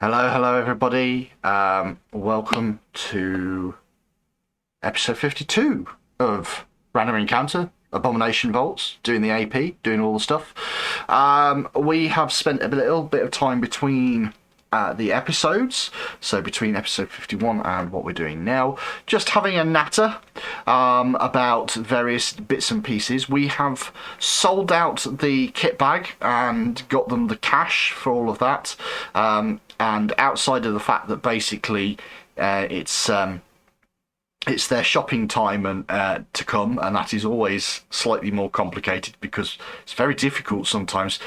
Hello, everybody. Welcome to episode 52 of Random Encounter, Abomination Vaults, doing the AP, doing all the stuff. We have spent a little bit of time between the episodes, so between episode 51 and what we're doing now, just having a natter about various bits and pieces. We have sold out the kit bag and got them the cash for all of that, and outside of the fact that basically it's their shopping time and to come, and that is always slightly more complicated because it's very difficult sometimes.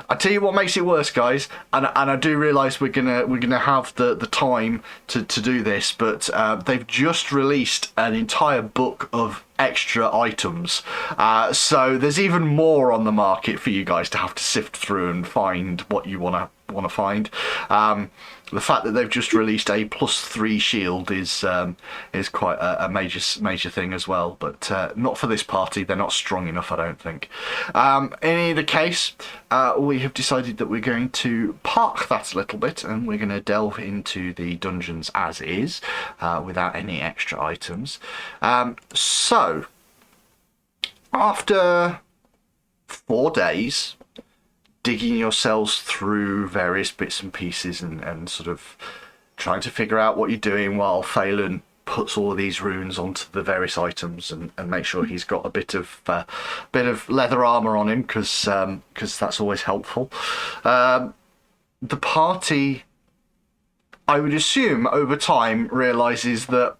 I tell you what makes it worse, guys, and I do realise we're gonna have the time to do this, but they've just released an entire book of extra items, so there's even more on the market for you guys to have to sift through and find what you want to find. The fact that they've just released a +3 shield is quite a major thing as well, but not for this party. They're not strong enough, I don't think. In either case, we have decided that we're going to park that a little bit, and we're going to delve into the dungeons as is, without any extra items. So, after 4 days digging yourselves through various bits and pieces and sort of trying to figure out what you're doing while Phelan puts all of these runes onto the various items and make sure he's got a bit of leather armor on him, because that's always helpful. The party, I would assume, over time realizes that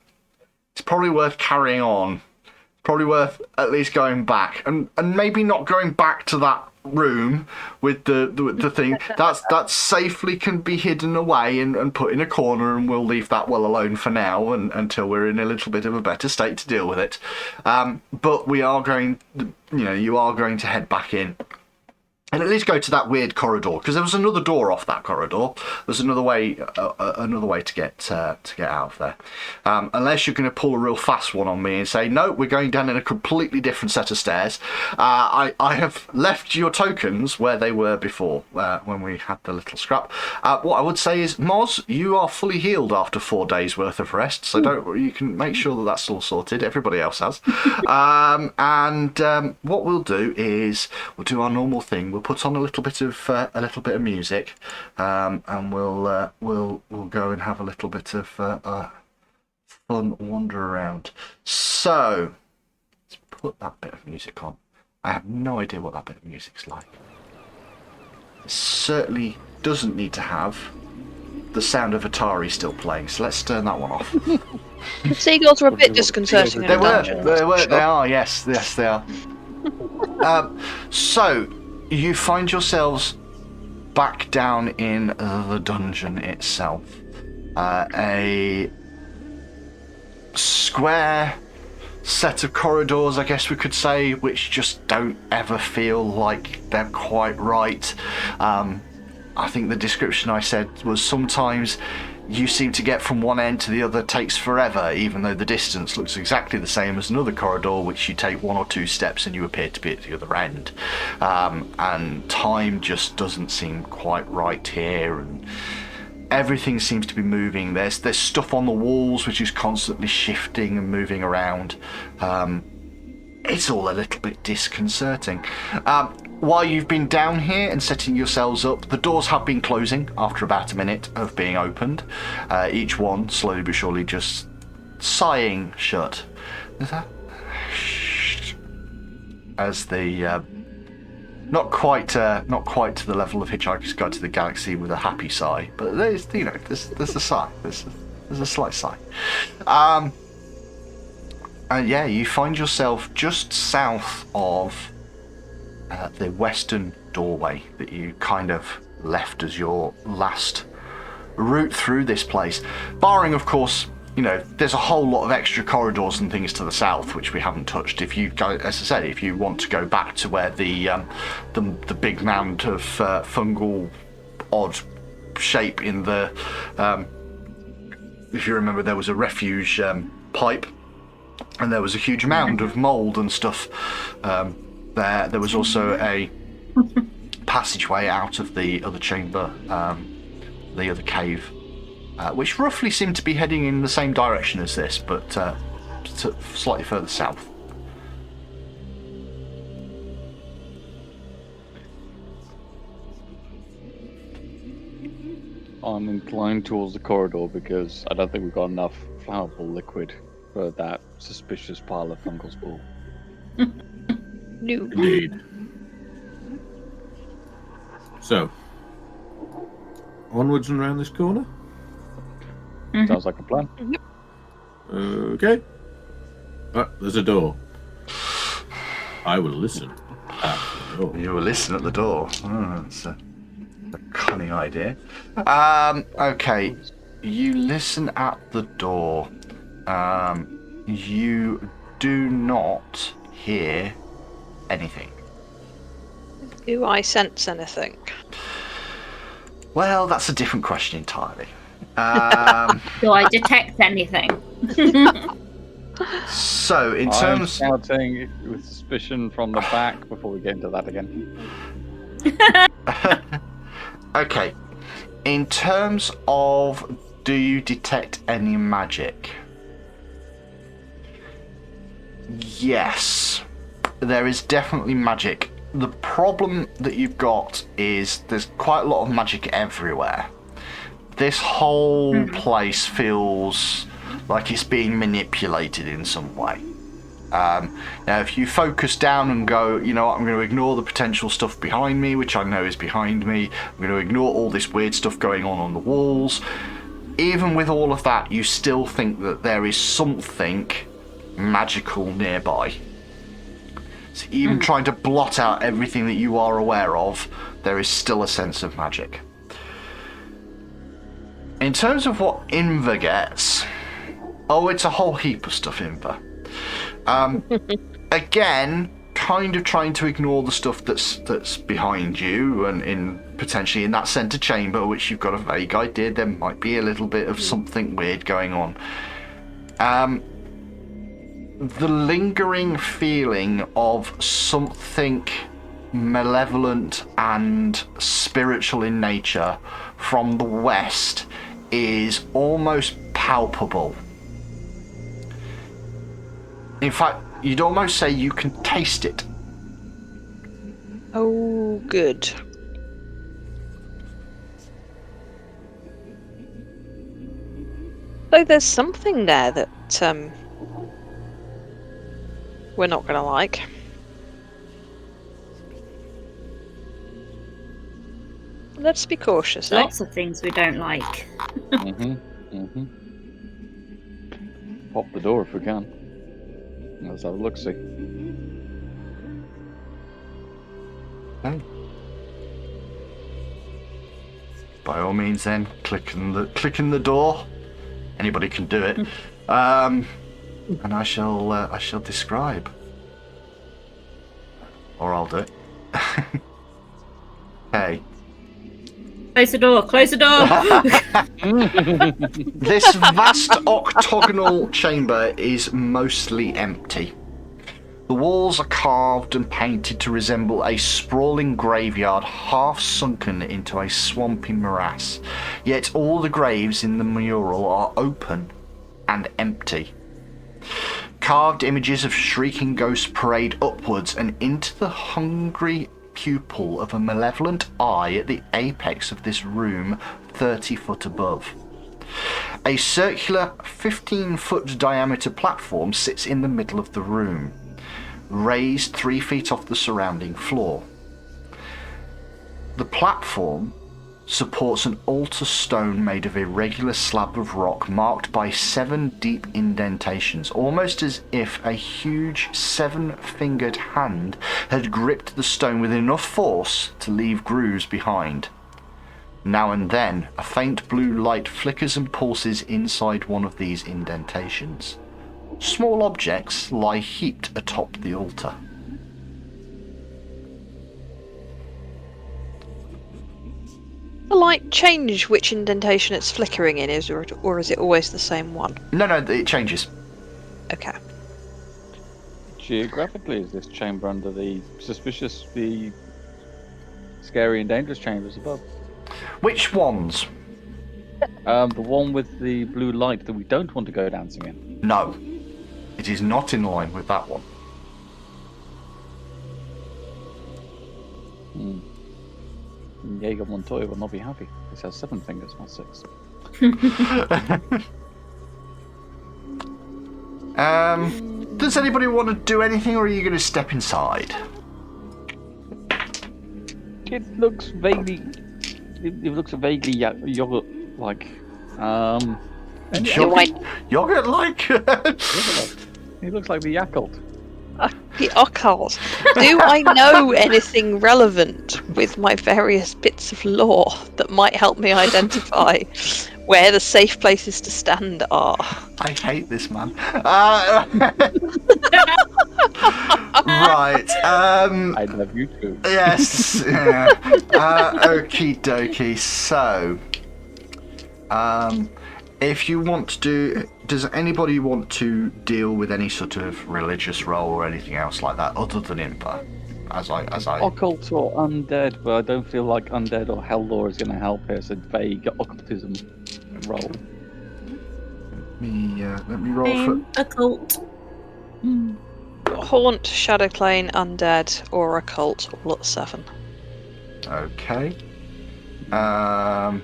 it's probably worth carrying on. Probably worth at least going back, and maybe not going back to that room with the thing that safely can be hidden away and put in a corner, and we'll leave that well alone for now and until we're in a little bit of a better state to deal with it. But we are going, you are going to head back in and at least go to that weird corridor, because there was another door off that corridor. There's another way to get out of there. Unless you're going to pull a real fast one on me and say, no, we're going down in a completely different set of stairs. I have left your tokens where they were before, when we had the little scrap. What I would say is, Moz, you are fully healed after 4 days worth of rest, so you can make sure that that's all sorted. Everybody else has. What we'll do is we'll do our normal thing. We'll put on a little bit of music, and we'll go and have a little bit of fun wander around. So let's put that bit of music on. I have no idea what that bit of music's like. It certainly doesn't need to have the sound of Atari still playing, so let's turn that one off. The seagulls were a bit disconcerting. They are. Yes, they are. So you find yourselves back down in the dungeon itself. A square set of corridors, I guess we could say, which just don't ever feel like they're quite right. I think the description I said was sometimes you seem to get from one end to the other takes forever, even though the distance looks exactly the same as another corridor, which you take 1 or 2 steps and you appear to be at the other end. And time just doesn't seem quite right here, and everything seems to be moving. There's stuff on the walls which is constantly shifting and moving around. It's all a little bit disconcerting. While you've been down here and setting yourselves up, the doors have been closing after about a minute of being opened. Each one slowly but surely just sighing shut. As the not quite to the level of Hitchhiker's Guide to the Galaxy with a happy sigh, but there's a sigh. There's a slight sigh. And yeah, you find yourself just south of the western doorway that you kind of left as your last route through this place. Barring, of course, there's a whole lot of extra corridors and things to the south which we haven't touched. If you go, as I said, if you want to go back to where the big mound of fungal odd shape in the, if you remember, there was a refuge pipe. And there was a huge mound of mould and stuff there. There was also a passageway out of the other chamber the other cave, which roughly seem to be heading in the same direction as this, but slightly further south. I'm inclined towards the corridor because I don't think we've got enough flammable liquid for that suspicious pile of fungal spore. No. Indeed. So, onwards and around this corner. Sounds like a plan. Okay. There's a door. I will listen at the door. You will listen at the door. Oh, that's a cunning idea. Okay, you listen at the door. You do not hear anything. Do I sense anything? Well, that's a different question entirely. Do I detect anything? So, in I'm terms... shouting with suspicion from the back before we get into that again. Okay, in terms of do you detect any magic? Yes, there is definitely magic. The problem that you've got is there's quite a lot of magic everywhere. This whole place feels like it's being manipulated in some way. Now, if you focus down and go, you know what, I'm going to ignore the potential stuff behind me, which I know is behind me. I'm going to ignore all this weird stuff going on the walls. Even with all of that, you still think that there is something magical nearby. So even trying to blot out everything that you are aware of, there is still a sense of magic. In terms of what Invaa gets, it's a whole heap of stuff, Invaa. Again, kind of trying to ignore the stuff that's behind you and potentially in that center chamber, which you've got a vague idea there might be a little bit of something weird going on. The lingering feeling of something malevolent and spiritual in nature from the west is almost palpable. In fact, you'd almost say you can taste it. Oh, good. So there's something there that we're not going to like. Let's be cautious, eh? Lots of things we don't like. Pop the door if we can. Let's have a look-see. Okay. By all means, then clicking the door. Anybody can do it, and I shall describe, or I'll do it. Okay. Close the door, close the door! This vast octagonal chamber is mostly empty. The walls are carved and painted to resemble a sprawling graveyard half sunken into a swampy morass. Yet all the graves in the mural are open and empty. Carved images of shrieking ghosts parade upwards and into the hungry pupil of a malevolent eye at the apex of this room 30 foot above. A circular 15-foot diameter platform sits in the middle of the room, raised 3 feet off the surrounding floor. The platform supports an altar stone made of irregular slab of rock marked by 7 deep indentations, almost as if a huge 7-fingered hand had gripped the stone with enough force to leave grooves behind. Now and then, a faint blue light flickers and pulses inside one of these indentations. Small objects lie heaped atop the altar. The light change which indentation it's flickering in is, or is it always the same one? No, it changes. Okay. Geographically, is this chamber under the scary and dangerous chambers above? Which ones? The one with the blue light that we don't want to go dancing in. No, it is not in line with that one. Jaeger Montoya will not be happy. This has 7 fingers, not 6. Does anybody want to do anything, or are you going to step inside? It looks vaguely. It looks vaguely yogurt like. Yogurt like? It looks like the Yakult. The occult. Do I know anything relevant with my various bits of lore that might help me identify where the safe places to stand are? I hate this man. Right. I love you too. Yes. Yeah. Okie dokie. So, if you want to do, does anybody want to deal with any sort of religious role or anything else like that other than Invaa? As I. Occult or undead, but I don't feel like undead or hell lore is going to help here. It's a vague occultism role. Let me roll for. Occult. Haunt, Shadowplane, Undead, or Occult, all at 7. Okay. Or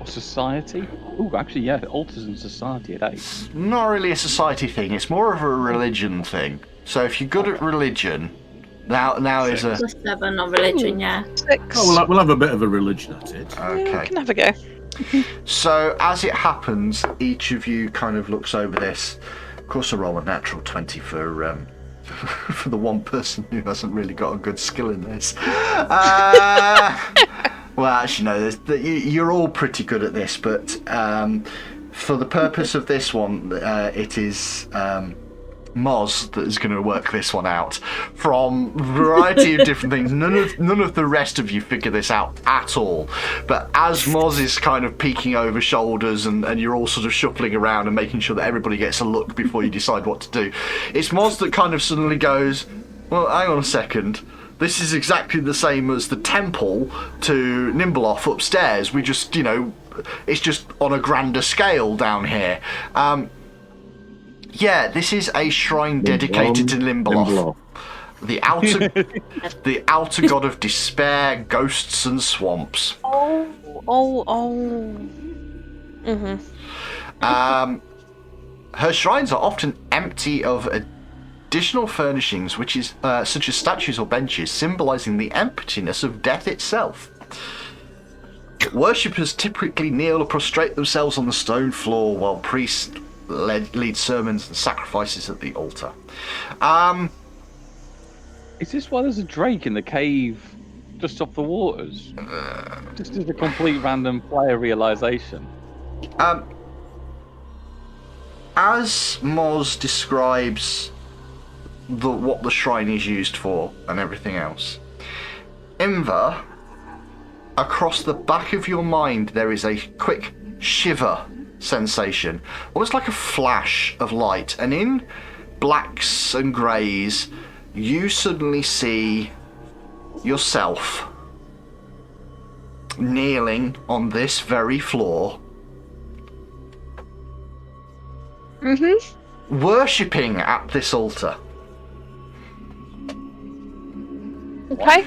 society? Oh, actually, yeah, altars in society at 8. Not really a society thing. It's more of a religion thing. So if you're good at religion, now is a. Plus 7 on religion, yeah. 6. Oh, we'll have a bit of a religion at it. Yeah, we Okay. can have a go. So as it happens, each of you kind of looks over this. Of course, I roll a natural 20 for for the one person who hasn't really got a good skill in this. Well, actually, no. You're all pretty good at this, but for the purpose of this one, it is Moz that is going to work this one out from a variety of different things. None of the rest of you figure this out at all. But as Moz is kind of peeking over shoulders and you're all sort of shuffling around and making sure that everybody gets a look before you decide what to do, it's Moz that kind of suddenly goes, well, hang on a second. This is exactly the same as the temple to Nimbleoff upstairs. We just, it's just on a grander scale down here. Yeah, this is a shrine dedicated to Nimbleoff. The outer god of despair, ghosts and swamps. Oh. Mm-hmm. Her shrines are often empty of additional furnishings, which is such as statues or benches, symbolising the emptiness of death itself. Worshippers typically kneel or prostrate themselves on the stone floor, while priests lead sermons and sacrifices at the altar. Is this why there's a drake in the cave just off the waters? Just as a complete random player realization. As Moz describes what the shrine is used for and everything else, Invaa, across the back of your mind there is a quick shiver sensation, almost like a flash of light, and in blacks and greys you suddenly see yourself kneeling on this very floor, worshipping at this altar. Okay.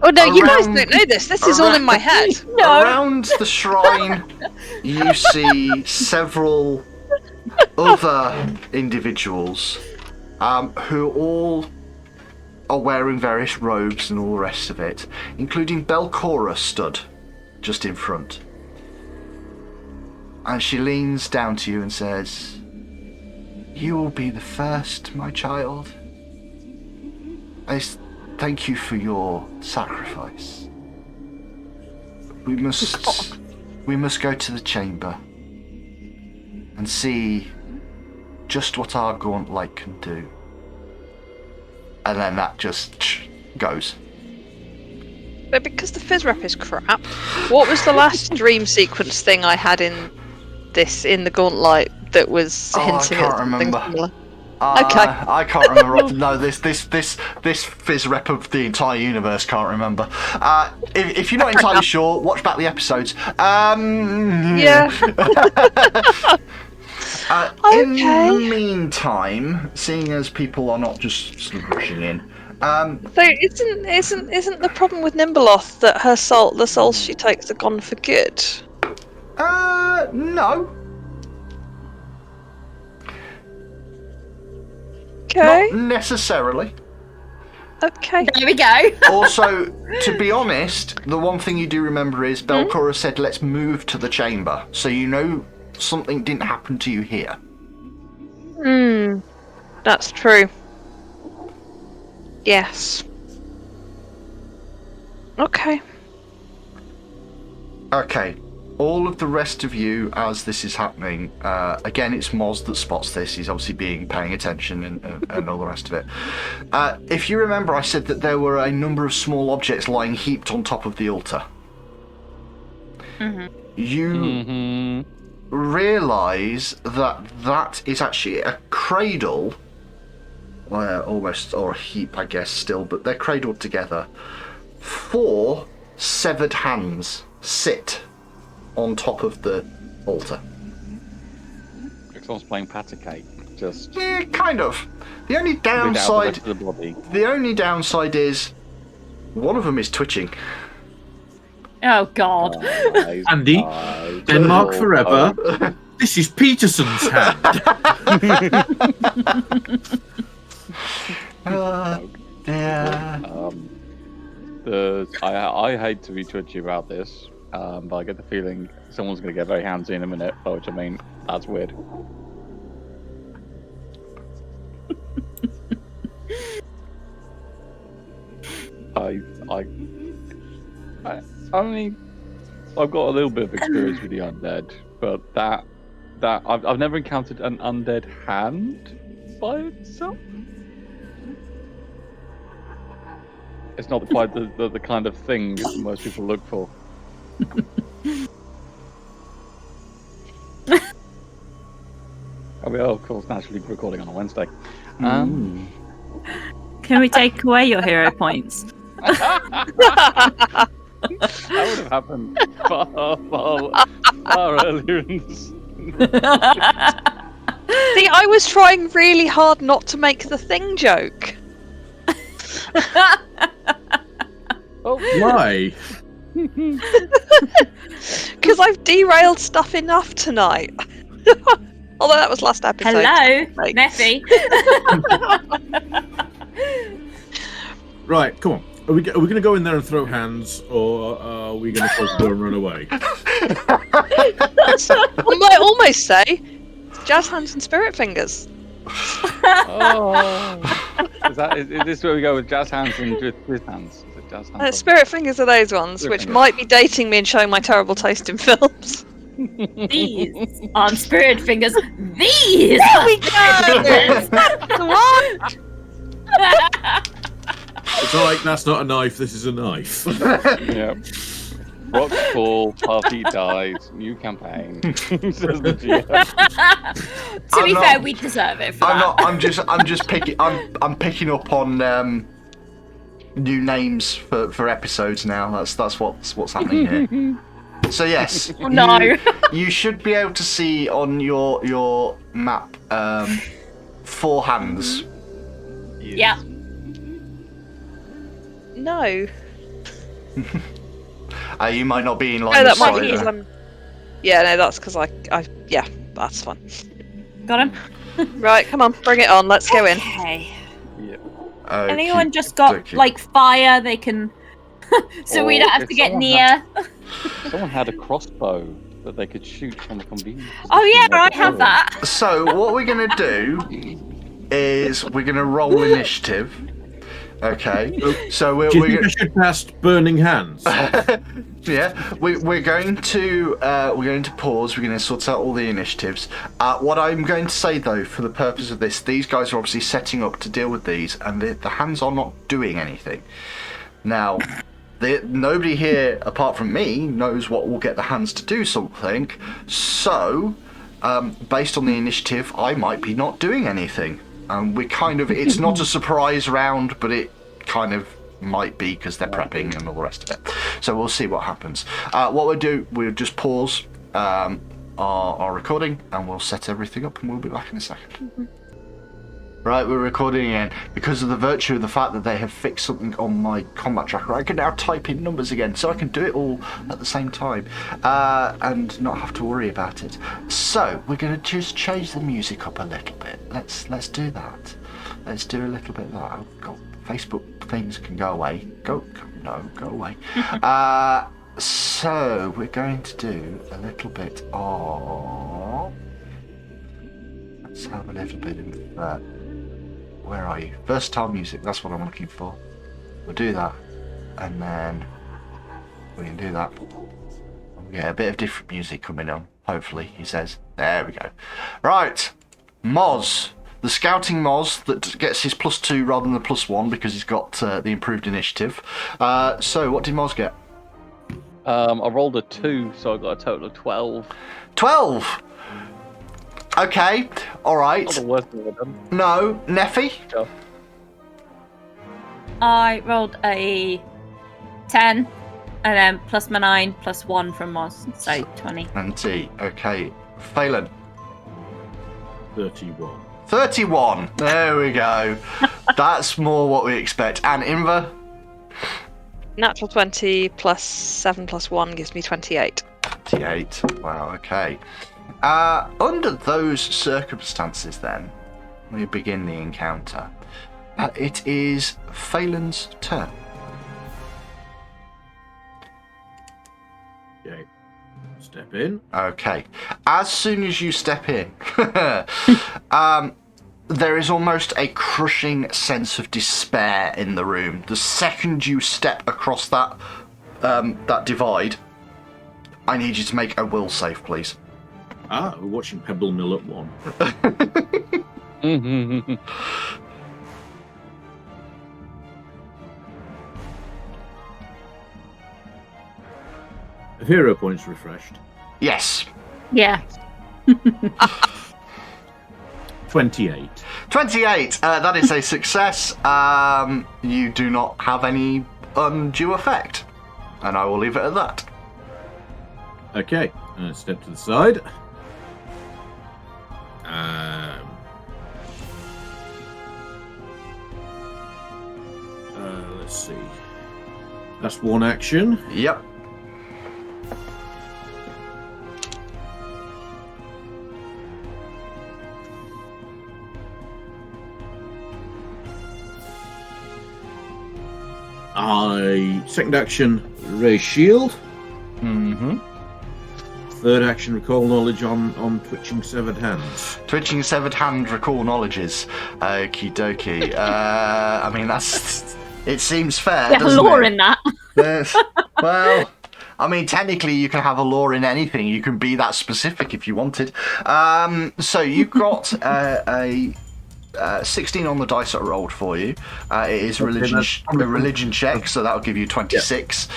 Oh no, you guys don't know this. This is all in my head. Around the shrine, you see several other individuals who all are wearing various robes and all the rest of it, including Belcora stood just in front. And she leans down to you and says, "You will be the first, my child. I thank you for your sacrifice. We must go to the chamber and see just what our gauntlet can do." And then that just goes. But because the fizz wrap is crap, what was the last dream sequence thing I had in the gauntlet that was hinting I can't at something remember. similar? Okay. I can't remember. No, this fizz rep of the entire universe can't remember. If you're not entirely sure, watch back the episodes. Yeah. In Okay. the meantime, seeing as people are not just sort of rushing in, So isn't the problem with Nimbleoth that the souls she takes are gone for good? no, Okay. not necessarily. Okay. There we go. Also, to be honest, the one thing you do remember is Belcora said, "Let's move to the chamber," so you know something didn't happen to you here. That's true. Yes. Okay. Okay. All of the rest of you, as this is happening, again, it's Moz that spots this. He's obviously paying attention and all the rest of it. If you remember, I said that there were a number of small objects lying heaped on top of the altar. You realise that is actually a cradle, almost, or a heap, I guess, still, but they're cradled together. 4 severed hands sit on top of the altar. Like someone's playing patty cake. Just Yeah, kind of. The only without the downside, rest of the body. is one of them is twitching. Oh God. Eyes, Andy, eyes, Denmark oh, forever. oh. This is Peterson's hand. Yeah. I hate to be twitchy about this, but I get the feeling someone's going to get very handsy in a minute. By which I mean that's weird. I've got a little bit of experience with the undead, but I've never encountered an undead hand by itself. It's not quite the kind of thing most people look for. Of course, naturally recording on a Wednesday. Can we take away your hero points? That would have happened far earlier in this. See, I was trying really hard not to make the thing joke. Why? Because I've derailed stuff enough tonight. Although that was last episode. Hello, Like- Neffy. Right, come on. Are we going to go in there and throw hands, or are we going to close the door and run away? I might almost say jazz hands and spirit fingers. Is this where we go with jazz hands and with hands? Is it jazz hands? Spirit fingers are those ones, Spirit which fingers. might be dating me and showing my terrible taste in films. These aren't spirit fingers. These There are we go! What? It's alright, that's not a knife, this is a knife. Yeah. Rock fall, party dies, new campaign. Says the GM. To be I'm fair, not- we deserve it for that. I'm just picking. I'm picking up on new names for episodes now. That's what's happening here. So yes, Oh, no. you should be able to see on your map 4 hands. Yeah. No. You might not be in line No, of that might sight be because there. I'm. Yeah, no, that's because yeah, that's fine. Got him. Right, come on, bring it on. Let's go in. Okay. Okey Anyone just got dokey. like fire? They can. So we don't have if to get someone near. Someone had a crossbow that they could shoot from a convenience. Oh yeah, position I like have a that. So what we're gonna do is we're gonna roll initiative. Okay. So Do you we're think I should cast Burning Hands? yeah, we're going to pause. We're going to sort out all the initiatives. What I'm going to say though, for the purpose of this, these guys are obviously setting up to deal with these, and the hands are not doing anything. Now, nobody here apart from me knows what will get the hands to do something. So, based on the initiative, I might be not doing anything. And it's not a surprise round, but it kind of might be because they're prepping and all the rest of it. So we'll see what happens. What we'll do, we'll just pause our recording and we'll set everything up and we'll be back in a second. Right, we're recording again. Because of the virtue of the fact that they have fixed something on my combat tracker, I can now type in numbers again, so I can do it all at the same time and not have to worry about it. So we're going to just change the music up a little bit. Let's do that. Let's do a little bit of that. Oh, God, Facebook things can go away. Go away. So we're going to do a little bit of. Let's have a little bit of. Where are you? Versatile music, that's what I'm looking for. We'll do that, and then we can do that. We'll get a bit of different music coming on, hopefully, he says. There we go. Right, Moz. The scouting Moz that gets his +2 rather than the +1 because he's got the improved initiative. So, what did Moz get? I rolled a 2, so I got a total of 12. 12! Okay, alright. Not the worst thing I've done. No, Neffy? Sure. I rolled a 10, and then plus my 9, plus 1 from Moz, so 20. 20, okay. Phelan? 31. 31, there we go. That's more what we expect. And Invaa? Natural 20 plus 7 plus 1 gives me 28. 28, wow, okay. Under those circumstances, then, we begin the encounter. It is Phelan's turn. Okay. Step in. Okay. As soon as you step in, there is almost a crushing sense of despair in the room. The second you step across that divide, I need you to make a will save, please. We're watching Pebble Mill at 1. Hero points refreshed. Yes. Yeah. 28. 28. That is a success. You do not have any undue effect. And I will leave it at that. Okay, step to the side. Let's see. That's one action. Yep. Second action, raise shield. Mm-hmm. Third action, recall knowledge on twitching severed hands. Twitching severed hand, recall knowledges. Okie dokie. I mean, it seems fair. Yeah, doesn't lore it? in that. Well, I mean, technically, you can have a lore in anything. You can be that specific if you wanted. So you've got a 16 on the dice that I rolled for you. It is a religion check, so that'll give you 26,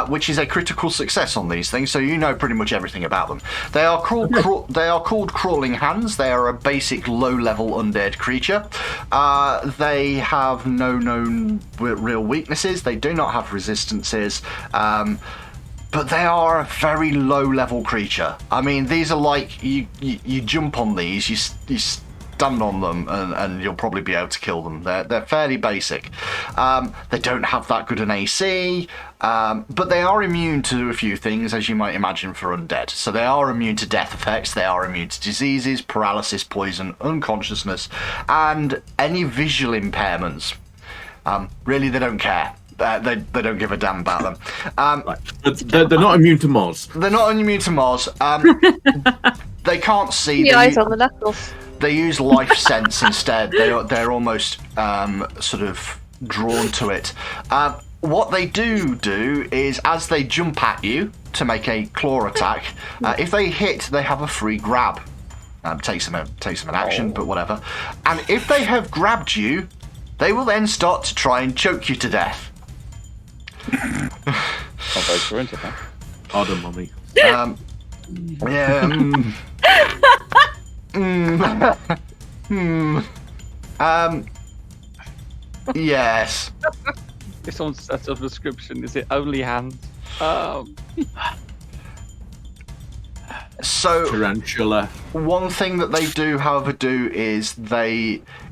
which is a critical success on these things. So you know pretty much everything about them. They are called crawling hands. They are a basic low-level undead creature. They have no known real weaknesses. They do not have resistances. But they are a very low-level creature. I mean, these are like you jump on these, you stand on them, and you'll probably be able to kill them. They're fairly basic. They don't have that good an AC, but they are immune to a few things, as you might imagine for undead. So they are immune to death effects, they are immune to diseases, paralysis, poison, unconsciousness, and any visual impairments. Really, they don't care. They don't give a damn about them. They're not immune to Moz. They're not immune to Moz. They can't see. The eyes on the knuckles. They use life sense instead. They're almost sort of drawn to it. What they do is, as they jump at you to make a claw attack, if they hit, they have a free grab. Takes them an action, but whatever. And if they have grabbed you, they will then start to try and choke you to death. I'll vote for into that. Pardon, mummy. Yeah. Yes. It's on set of description. Is it only hands? So Tarantula. one thing that they do, however, do is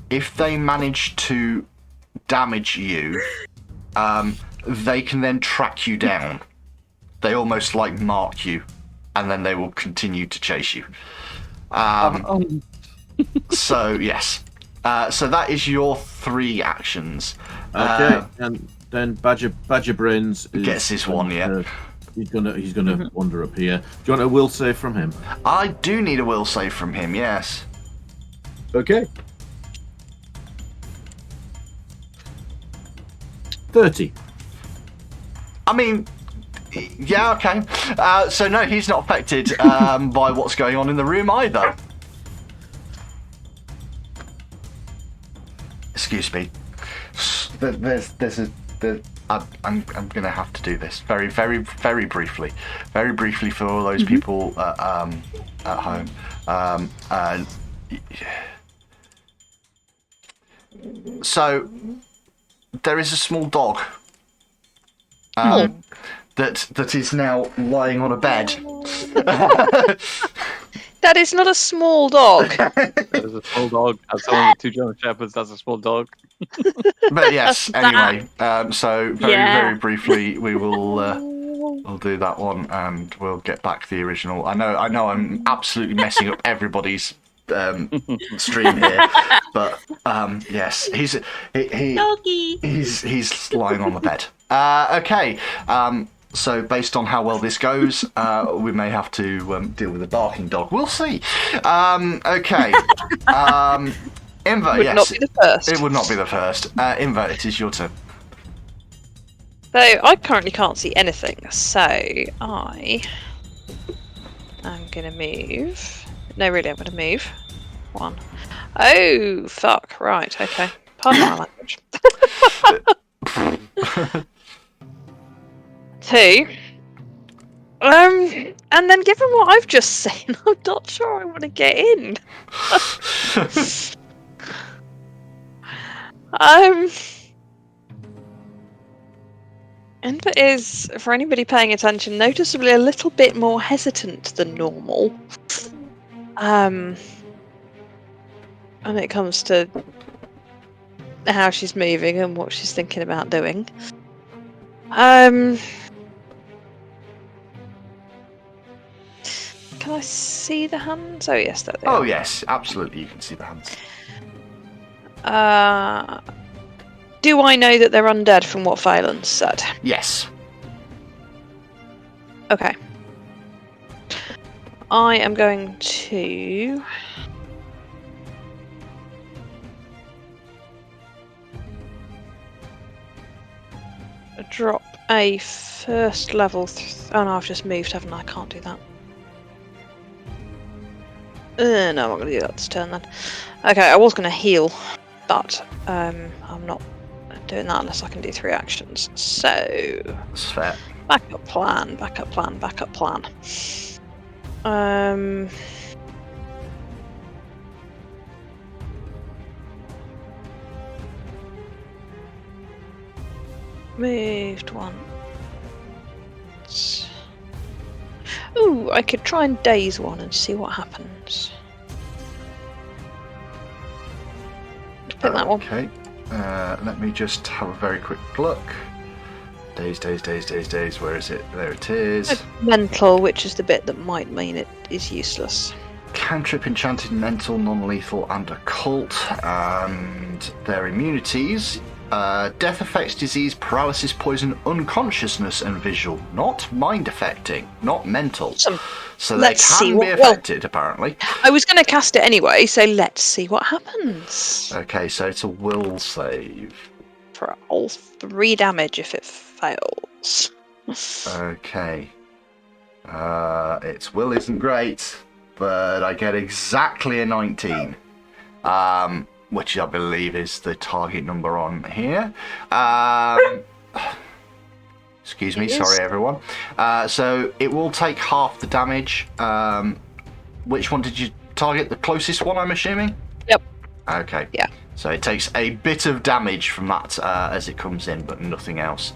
if they manage to damage you, they can then track you down. They almost like mark you, and then they will continue to chase you. So yes. So that is your 3 actions. Okay, and then Badger Brains Gets his one, yeah. He's gonna wander up here. Do you want a will save from him? I do need a will save from him, yes. Okay. 30. I mean, yeah, okay. So no, he's not affected by what's going on in the room either. Excuse me. I'm gonna have to do this very briefly for all those people at home. So there is a small dog that is now lying on a bed. That is not a small dog. That is a small dog. As someone with 2 German Shepherds, that's a small dog. But yes, That- anyway. So very Yeah. briefly, we will we'll do that one, and we'll get back to the original. I know I'm absolutely messing up everybody's stream here, but yes, he's lying on the bed. Okay. So based on how well this goes, we may have to deal with a barking dog. We'll see. Okay. Invaa, Would yes. not be the first. It would not be the first. Invaa, it is your turn. So I currently can't see anything, so I am gonna move. No, really, I'm gonna move. 1. Oh, fuck. Right, okay. Pardon my language. 2. And then given what I've just seen, I'm not sure I want to get in. Invaa is, for anybody paying attention, noticeably a little bit more hesitant than normal. When it comes to how she's moving and what she's thinking about doing. Can I see the hands? Oh yes, there they are. Oh yes, absolutely. You can see the hands. Do I know that they're undead from what Phelan said? Yes. Okay. I am going to drop a first level. Oh no, I've just moved, haven't I? I can't do that. No, I'm not going to do that this turn then. Okay, I was going to heal, but I'm not doing that unless I can do 3 actions. So, That's fair. backup plan, backup plan, backup plan. Moved once. Ooh, I could try and daze one and see what happens. Pick that one. Okay. Let me just have a very quick look. Days. Where is it? There it is. Mental, which is the bit that might mean it is useless. Cantrip, enchanted, mental, non-lethal, and occult. And their immunities. Death affects disease, paralysis, poison, unconsciousness, and visual. Not mind affecting, not mental. Awesome. So Let's they see can be what- affected, apparently. I was going to cast it anyway, so let's see what happens. Okay, so it's a will save. For all 3 damage if it fails. Okay. Its will isn't great, but I get exactly a 19. Which I believe is the target number on here. Excuse me, It is. sorry everyone. So it will take half the damage. Which one did you target? The closest one, I'm assuming? Yep. Okay. Yeah. So it takes a bit of damage from that as it comes in, but nothing else.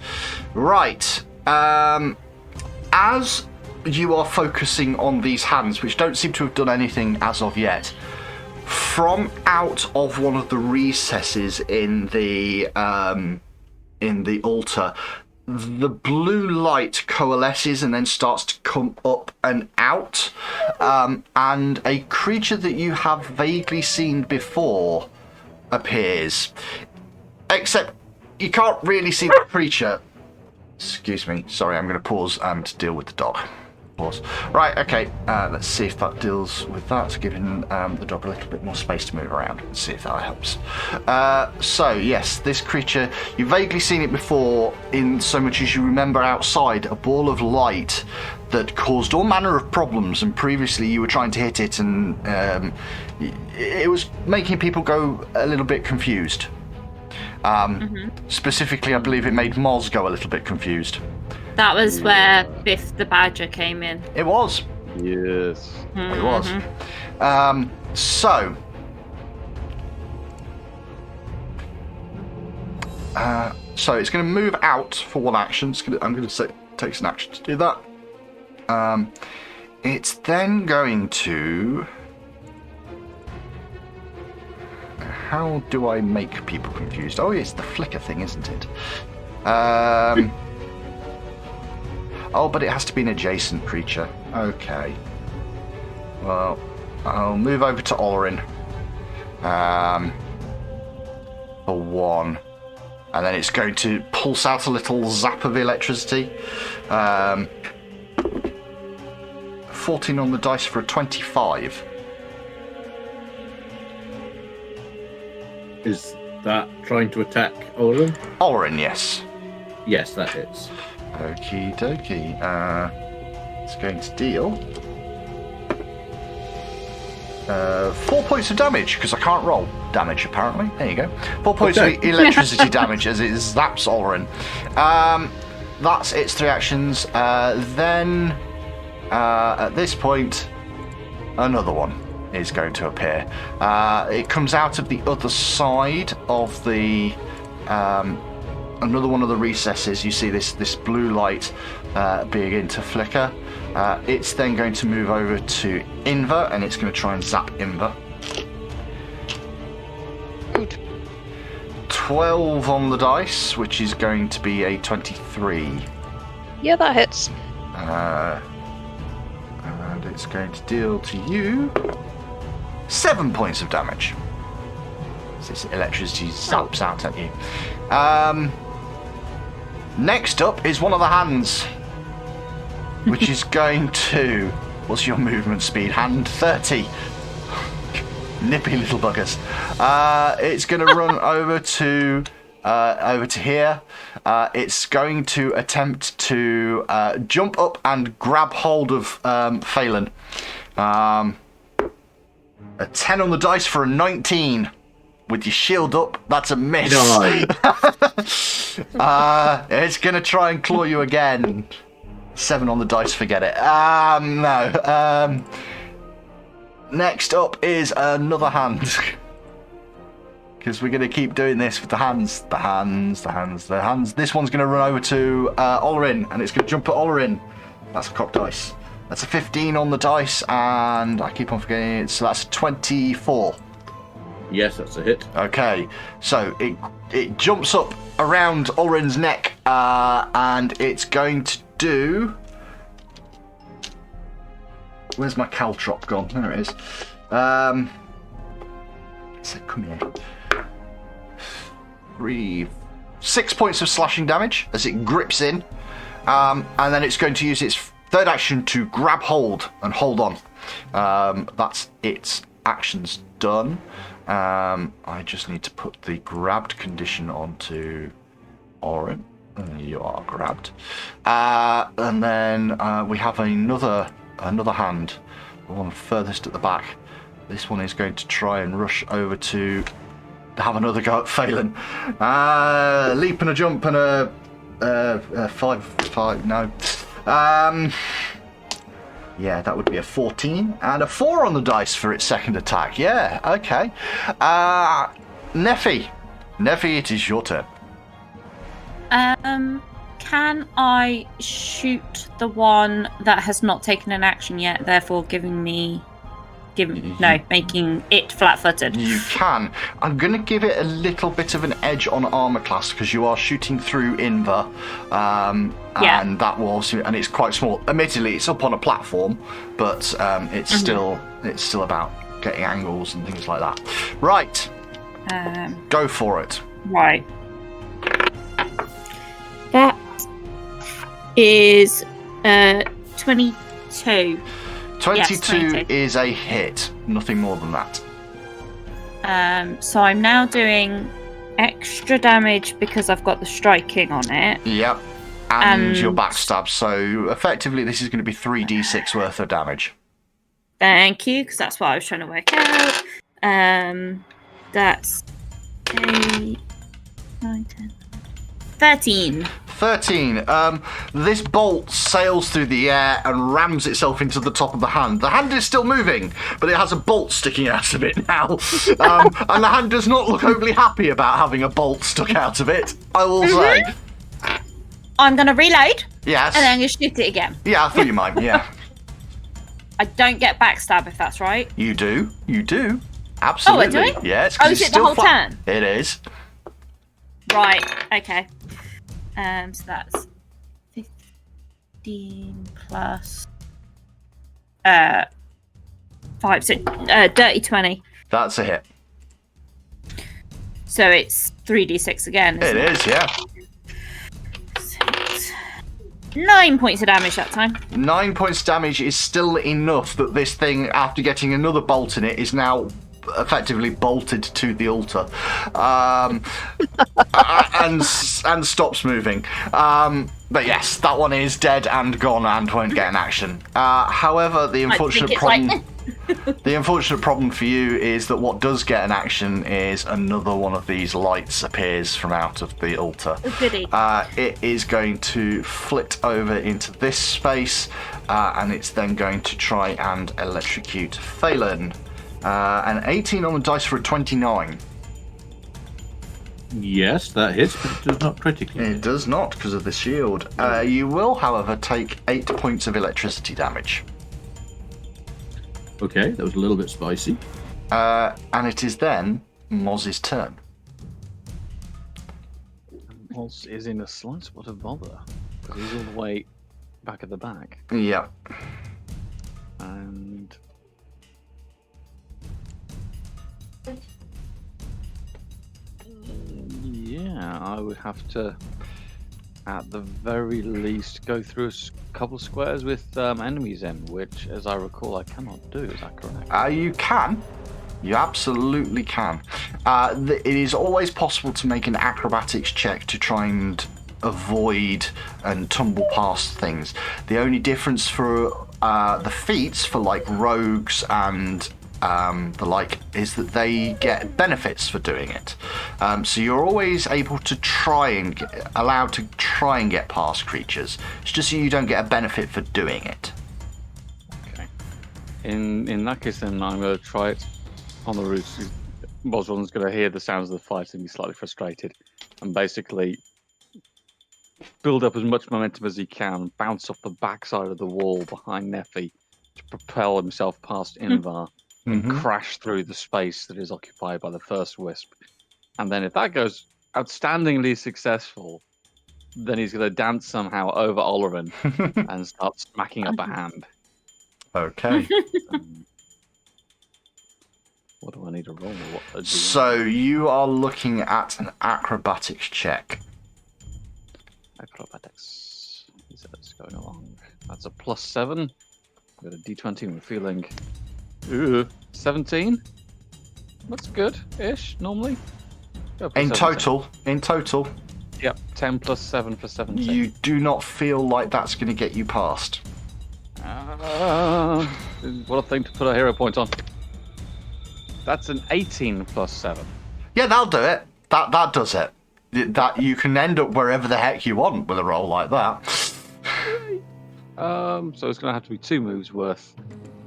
Right. As you are focusing on these hands, which don't seem to have done anything as of yet, from out of one of the recesses in the altar, the blue light coalesces and then starts to come up and out, and a creature that you have vaguely seen before appears. Except you can't really see the creature. Excuse me. Sorry, I'm going to pause and deal with the dog. Pause. Right, okay. Let's see if that deals with that, giving the dog a little bit more space to move around. Let's see if that helps. So, yes, this creature, you've vaguely seen it before in so much as you remember outside a ball of light that caused all manner of problems, and previously you were trying to hit it and it was making people go a little bit confused. Specifically, I believe it made Moz go a little bit confused. That was where Biff the Badger came in. It was. Yes. It was. So it's going to move out for one action. I'm going to say it takes an action to do that. It's then going to... How do I make people confused? Oh, it's the flicker thing, isn't it? Oh, but it has to be an adjacent creature. Okay. Well, I'll move over to Olrin. For one. And then it's going to pulse out a little zap of electricity. 14 on the dice for a 25. Is that trying to attack Olin? Olrin, yes. Yes, that hits. Okie dokie. It's going to deal 4 points of damage, because I can't roll damage apparently. There you go. 4 points of electricity damage as it zaps Olrin. That's its 3 actions. Then at this point, another one is going to appear. It comes out of the other side of the another one of the recesses. You see this blue light begin to flicker. It's then going to move over to Invaa, and it's going to try and zap Invaa. Good. 12 on the dice, which is going to be a 23. Yeah, that hits. And it's going to deal to you 7 points of damage. This electricity zaps out at you. Next up is one of the hands, which is going to... What's your movement speed? Hand 30. Nippy little buggers. It's going to run over to here. It's going to attempt to jump up and grab hold of Phelan. A 10 on the dice for a 19. With your shield up, that's a miss. It's going to try and claw you again. 7 on the dice, forget it. No. Next up is another hand. Because we're going to keep doing this with the hands. The hands. This one's going to run over to Olrin, and it's going to jump at Olrin. That's a cocked dice. That's a 15 on the dice, and I keep on forgetting it, so that's 24. Yes, that's a hit. Okay, so it jumps up around Olrin's neck, and it's going to do... Where's my caltrop gone? There it is. So come here. 6 points of slashing damage as it grips in, and then it's going to use its third action to grab hold and hold on. That's its actions done. I just need to put the grabbed condition onto Orin. You are grabbed. And then we have another hand, the one furthest at the back. This one is going to try and rush over to have another go at Phelan. Leap and a jump and a 5, no. Yeah, that would be a 14 and a 4 on the dice for its second attack. Yeah, okay. Neffy, it is your turn. Can I shoot the one that has not taken an action yet, therefore making it flat-footed? You can. I'm going to give it a little bit of an edge on armor class because you are shooting through Invaa, and that will also, and it's quite small. Admittedly, it's up on a platform, but it's still about getting angles and things like that. Right. Go for it. Right. That is 22. 22 Yes, 22. is a hit. Nothing more than that. So I'm now doing extra damage because I've got the striking on it. Yep. And your backstab. So effectively, this is going to be 3d6 worth of damage. Thank you, because that's what I was trying to work out. That's 8, 9, 10, 13. 13. This bolt sails through the air and rams itself into the top of the hand. The hand is still moving, but it has a bolt sticking out of it now. And the hand does not look overly happy about having a bolt stuck out of it, I will say. I'm going to reload. Yes. And then I'm going to shoot it again. Yeah, I thought you might, yeah. I don't get backstab if that's right. You do. Absolutely. Oh, do I? Yes. Oh, is it the whole turn? It is. Right, okay. So that's 15 plus 5, so dirty 20. That's a hit. So it's 3d6 again. It is, yeah. 6, 9 points of damage that time. 9 points damage is still enough that this thing, after getting another bolt in it, is now effectively bolted to the altar, and stops moving. But yes, that one is dead and gone and won't get an action. However, the unfortunate problem for you is that what does get an action is another one of these lights appears from out of the altar. It is going to flit over into this space, and it's then going to try and electrocute Phelan. An 18 on the dice for a 29. Yes, that hits, but it does not critically. It does not because of the shield. You will, however, take 8 points of electricity damage. Okay, that was a little bit spicy. And it is then Moz's turn. Moz is in a slight spot of bother because he's all the way back at the back. Yeah. And yeah, I would have to, at the very least, go through a couple squares with enemies in, which, as I recall, I cannot do. Is that correct? You can. You absolutely can. It is always possible to make an acrobatics check to try and avoid and tumble past things. The only difference for the feats for like rogues and the like is that they get benefits for doing it. So you're always able to allowed to try and get past creatures. It's just you don't get a benefit for doing it. Okay. In that case, then I'm going to try it on the roof. Boswell's going to hear the sounds of the fight and be slightly frustrated, and basically build up as much momentum as he can, bounce off the backside of the wall behind Neffy to propel himself past Invaa. And crash through the space that is occupied by the first wisp. And then if that goes outstandingly successful, then he's going to dance somehow over Olerin and start smacking up a hand. Okay. What do I need to roll? So you are looking at an acrobatics check. Acrobatics. That's going along. That's a +7. I've got a d20 and we're feeling 17. That's good-ish, normally. In total. Yep, 10 + 7 for 17. You do not feel like that's going to get you past. What a thing to put a hero point on. That's an 18 + 7. Yeah, that'll do it. That does it. That you can end up wherever the heck you want with a roll like that. So it's going to have to be 2 moves worth.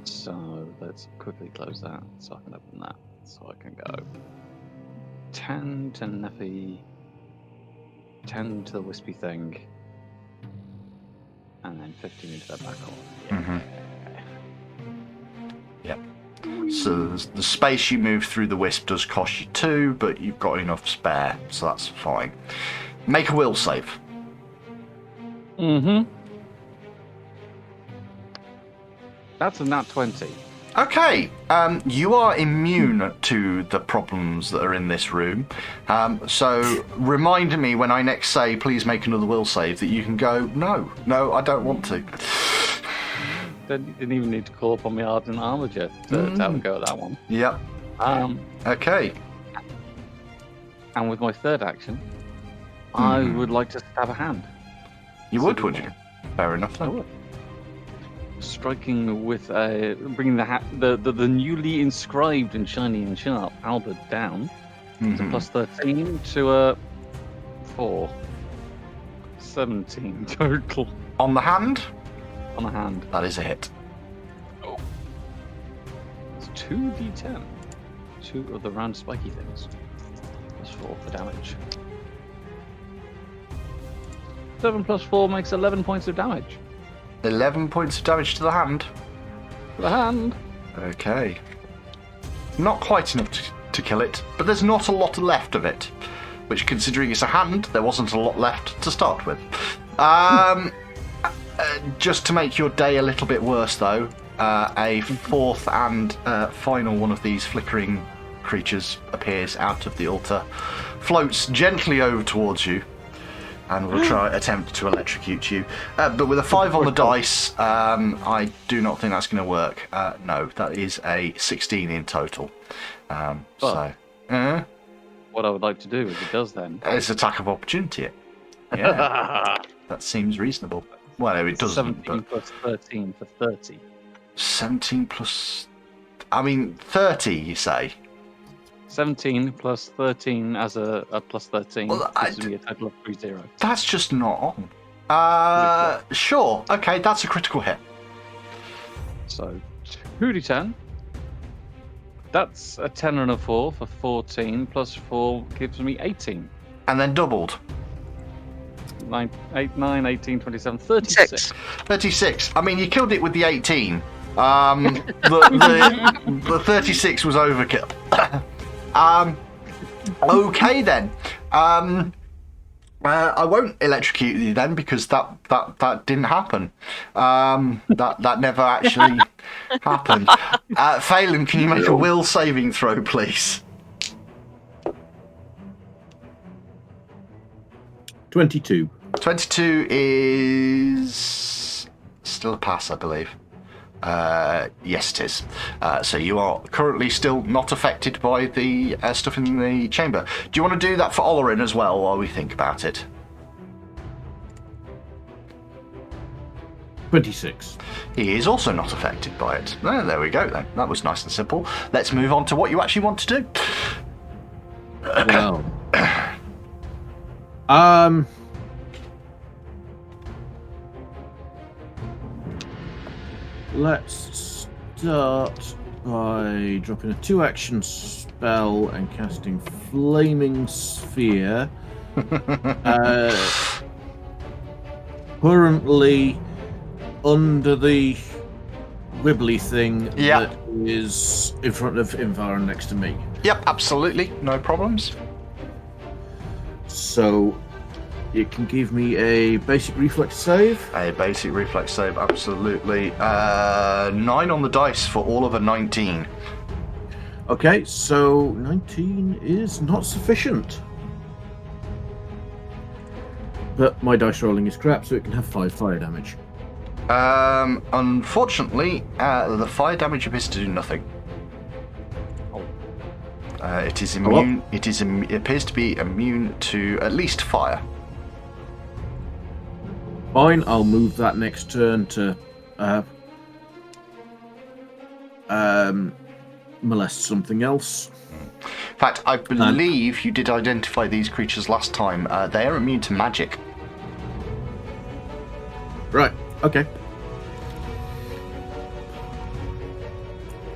So let's quickly close that so I can open that so I can go. 10 to Neffy, 10 to the wispy thing, and then 15 into that black hole. Yeah. So the space you move through the wisp does cost you 2, but you've got enough spare, so that's fine. Make a will save. That's a nat 20. Okay, you are immune to the problems that are in this room. So remind me when I next say, please make another will save, that you can go, no, I don't want to. Didn't even need to call upon my Ardent Armiger to have a go at that one. Yep. Okay. And with my third action, I would like to stab a hand. You would you? Fair enough, I then. would. Striking with bringing the newly inscribed and shiny and sharp halberd down. It's a plus 13 to a 4. 17 total. On the hand? On a hand. That is a hit. Oh. It's 2d10. 2 of the round spiky things. Plus 4 for damage. 7 plus 4 makes 11 points of damage. 11 points of damage to the hand. The hand. Okay. Not quite enough to kill it, but there's not a lot left of it. Which, considering it's a hand, there wasn't a lot left to start with. Just to make your day a little bit worse, though, a fourth and final one of these flickering creatures appears out of the altar, floats gently over towards you, and will attempt to electrocute you. But with a 5 on the dice, I do not think that's going to work. No, that is a 16 in total. What I would like to do, if it does then... It's attack of opportunity. Yeah. That seems reasonable. Well, it doesn't. 17 plus 13 for 30. 17 plus... 30, you say? 17 plus 13 as a plus 13 gives me a total of 30. That's just not on. Sure. Okay, that's a critical hit. So, 2d10. That's a 10 and a 4 for 14, plus 4 gives me 18. And then doubled. 9, 18, 27, 36. 36. You killed it with the 18. The 36 was overkill. Okay then. I won't electrocute you then, because that didn't happen. That never actually happened. Phelan, can you make a will saving throw, please? 22. 22 is still a pass, I believe. Yes, it is. So you are currently still not affected by the stuff in the chamber. Do you want to do that for Olorin as well while we think about it? 26. He is also not affected by it. There we go then. That was nice and simple. Let's move on to what you actually want to do. Well. Let's start by dropping a 2-action spell and casting Flaming Sphere. Currently under the wibbly thing that is in front of Invaa and next to me. Yep, absolutely. No problems. So it can give me a basic reflex save. A basic reflex save, absolutely. 9 on the dice for all of a 19. Okay, so 19 is not sufficient. But my dice rolling is crap, so it can have 5 fire damage. Unfortunately, the fire damage appears to do nothing. It is immune. It appears to be immune to at least fire. Fine, I'll move that next turn to molest something else. In fact, I believe you did identify these creatures last time. They are immune to magic. Right, okay.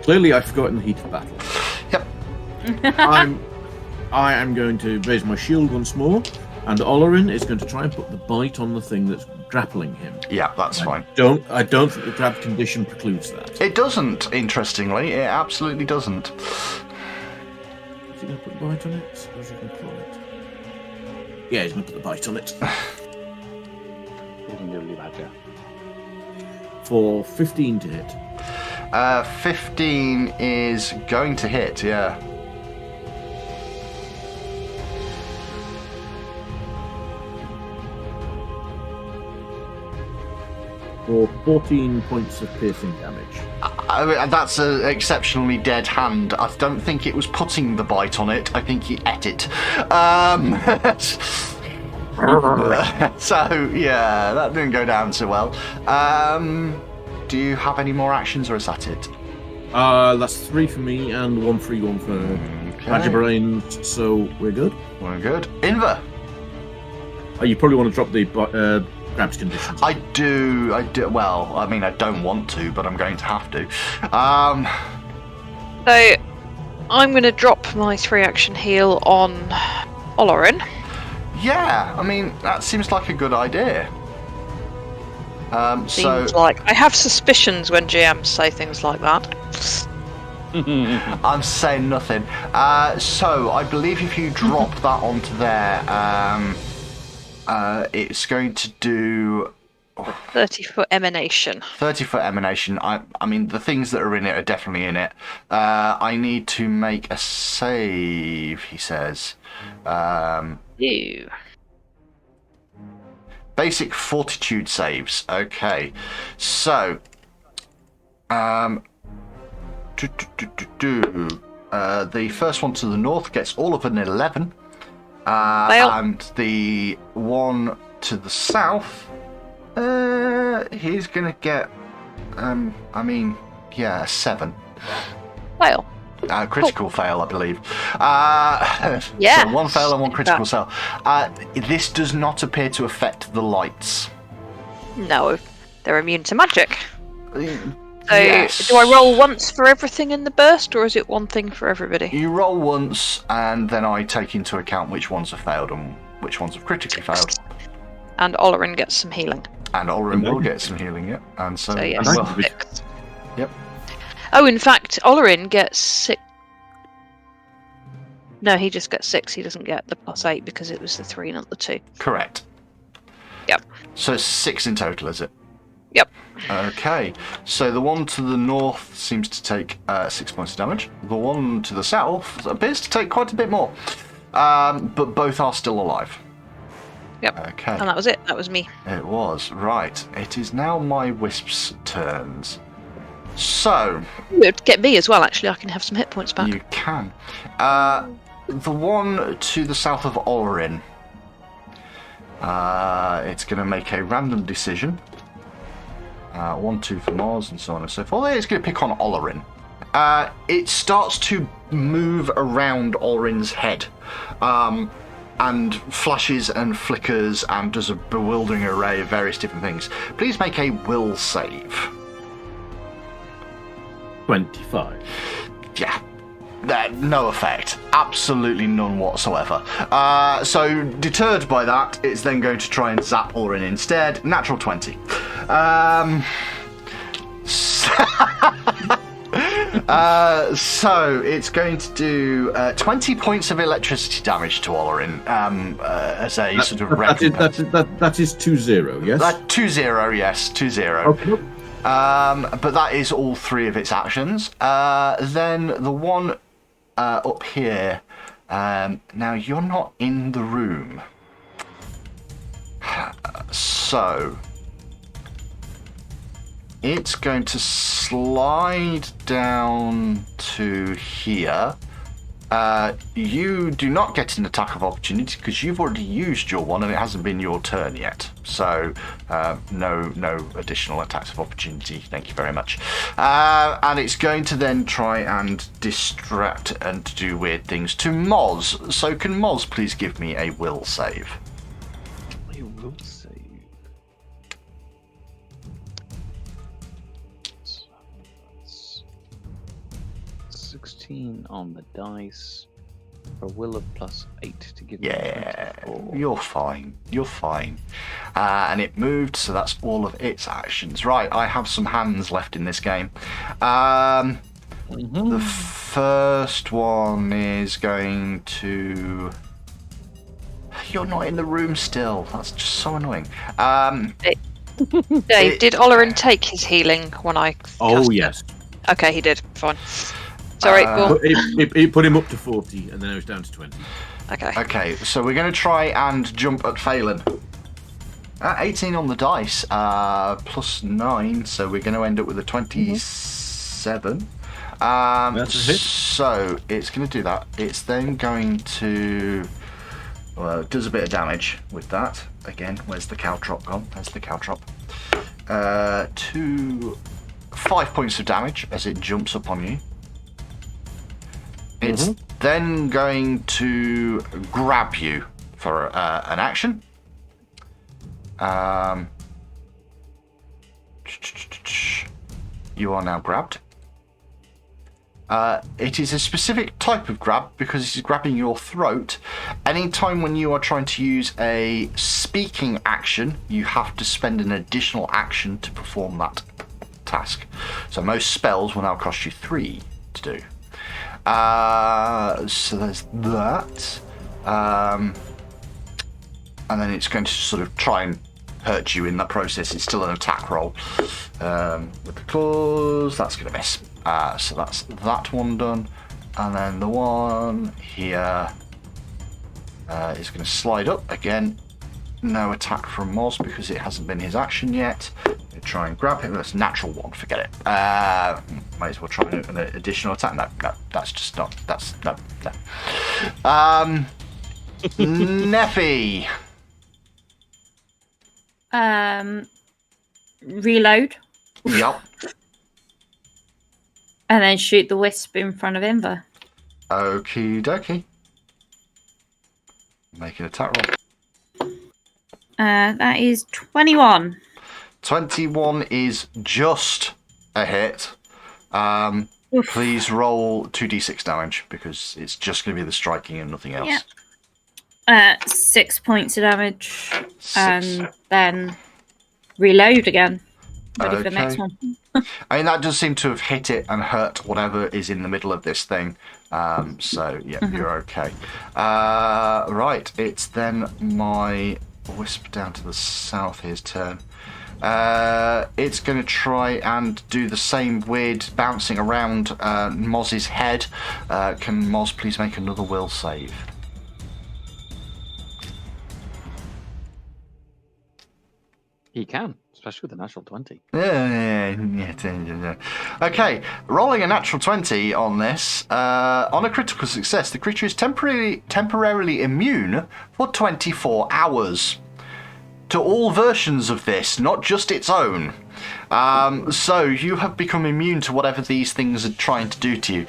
Clearly, I forgot in the heat of battle. Yep. I am going to raise my shield once more, and Olorin is going to try and put the bite on the thing that's grappling him. Yeah, that's fine. I don't think the grab condition precludes that. It doesn't, interestingly. It absolutely doesn't. Is he going to put the bite on it? Or is he going to claw it? Yeah, he's going to put the bite on it. For 15 to hit. 15 is going to hit, yeah. For 14 points of piercing damage. I mean, that's an exceptionally dead hand. I don't think it was putting the bite on it. I think he ate it. So, yeah, that didn't go down so well. Do you have any more actions, or is that it? That's 3 for me and 1 free, 1 for Magic Brains, so we're good. We're good. Invaa. You probably want to drop the grabs conditions. I do. Well, I mean, I don't want to, but I'm going to have to. So, I'm going to drop my 3-action heal on Olorin. Yeah, I mean, that seems like a good idea. Seems like I have suspicions when GMs say things like that. I'm saying nothing. So I believe if you drop that onto there, it's going to do 30-foot emanation. 30-foot emanation. I mean, the things that are in it are definitely in it. I need to make a save, he says. Ew. Basic fortitude saves. Okay. So, the first one to the north gets all of an 11. And the one to the south, he's going to get, I mean, yeah, a 7. Fail. Critical fail, I believe. Yeah. So 1 fail and 1 critical fail. This does not appear to affect the lights. No, they're immune to magic. So, Yes. do I roll once for everything in the burst, or is it one thing for everybody? You roll once, and then I take into account which ones have failed and which ones have critically failed. And Olorin gets some healing. And Ulrim will get some healing, yeah. And so, So yes, well, 6. Yep. Oh, in fact, Olorin gets 6. No, he just gets 6. He doesn't get the +8 because it was the 3, not the 2. Correct. Yep. So it's 6 in total, is it? Yep. Okay. So the one to the north seems to take 6 points of damage. The one to the south appears to take quite a bit more. But both are still alive. Yep. Okay. And that was it. That was me. It was. Right. It is now my wisps' turns. So, It would get me as well, actually. I can have some hit points back. you can. The one to the south of Olorin. It's going to make a random decision. 1, 2 for Mars, and so on and so forth. It's going to pick on Olorin. It starts to move around Olorin's head. And flashes and flickers and does a bewildering array of various different things. Please make a will save. 25. Yeah. No effect. Absolutely none whatsoever. So, deterred by that, it's then going to try and zap Olorin instead. Natural 20. So, it's going to do 20 points of electricity damage to Olorin as a sort of recompense. That is 2-0, yes? 2-0, yes. 2-0. Okay. But that is all 3 of its actions. Then the one up here. Now, you're not in the room. So, it's going to slide down to here. You do not get an attack of opportunity because you've already used your one and it hasn't been your turn yet. So no additional attacks of opportunity. Thank you very much. And it's going to then try and distract and do weird things to Moz. So can Moz please give me a will save? I will save. 16 on the dice. a will of +8 to give me Yeah, 24. you're fine. You're fine. And it moved, so that's all of its actions. Right, I have some hands left in this game. The first one is going to... You're not in the room still. That's just so annoying. Dave, did Olerin take his healing when I Oh, cast it? yes. Okay, he did. Fine. Sorry, well, It put him up to 40, and then it was down to 20. okay. Okay, so we're going to try and jump at Phelan. 18 on the dice, +9, so we're going to end up with a 27. That's a hit. So it's going to do that. It's then going to... Well, it does a bit of damage with that. Again, where's the caltrop gone? There's the caltrop. 5 points of damage as it jumps up on you. It's then going to grab you for an action. You are now grabbed. It is a specific type of grab because it's grabbing your throat. Anytime when you are trying to use a speaking action, you have to spend an additional action to perform that task. So most spells will now cost you 3 to do. So there's that. And then it's going to sort of try and hurt you in that process. It's still an attack roll. With the claws, that's going to miss. So that's that one done. And then the one here is going to slide up again. No attack from Moz because it hasn't been his action yet. Try and grab him. That's natural one. Forget it. Might as well try an additional attack. No, that's just not. That's no. Neffy. Reload. Yup. And then shoot the wisp in front of Invaa. Okie dokie. Make an attack roll. That is 21. 21 is just a hit. Please roll 2d6 damage because it's just going to be the striking and nothing else. Yeah. 6 points of damage. 6. And then reload again. Ready for the next Okay. one. I mean, that does seem to have hit it and hurt whatever is in the middle of this thing. So, yeah, you're okay. Right, it's then my wisp down to the south here's turn. It's going to try and do the same weird bouncing around Moz's head. Can Moz please make another will save? He can, especially with a natural 20. Yeah. Okay, rolling a natural 20 on this. On a critical success, the creature is temporarily immune for 24 hours. To all versions of this, not just its own. So you have become immune to whatever these things are trying to do to you.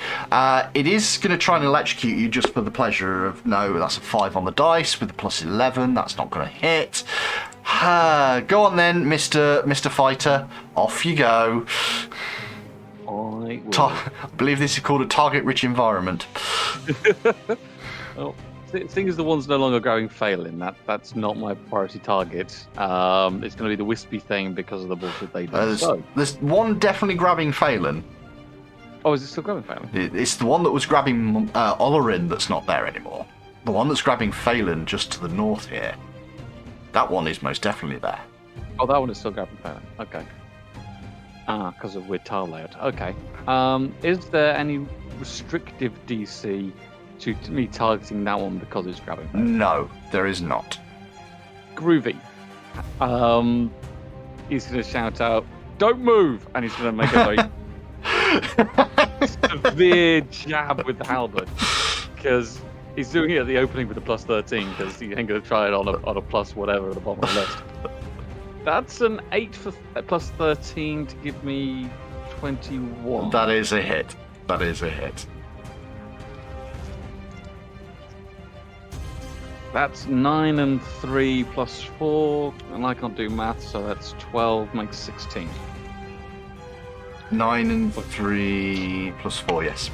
It is going to try and electrocute you just for the pleasure of... No, that's a 5 on the dice with a +11. That's not going to hit. Go on then, Mr. Fighter. Off you go. I I believe this is called a target-rich environment. Well, thing is, the one's no longer going Phelan. That's not my priority target. It's going to be the wispy thing because of the bullshit they do. There's one definitely grabbing Phelan. Oh, is it still grabbing Phelan? It's the one that was grabbing Olerin that's not there anymore. The one that's grabbing Phelan just to the north here. That one is most definitely there. Oh, that one is still grabbing Phelan. Okay. Because of weird tile layout. Okay. Is there any restrictive DC to me targeting that one because it's grabbing Phelan? No, there is not. Groovy. He's going to shout out, "Don't move!" And he's going to make a very severe jab with the halberd because he's doing it at the opening with a +13 because he ain't going to try it on a plus whatever at the bottom of the list. That's an 8 for +13 to give me 21. That is a hit. That is a hit. That's 9 and 3 plus 4, and I can't do math, so that's 12 makes 16. 9 and 3 plus 4, yes.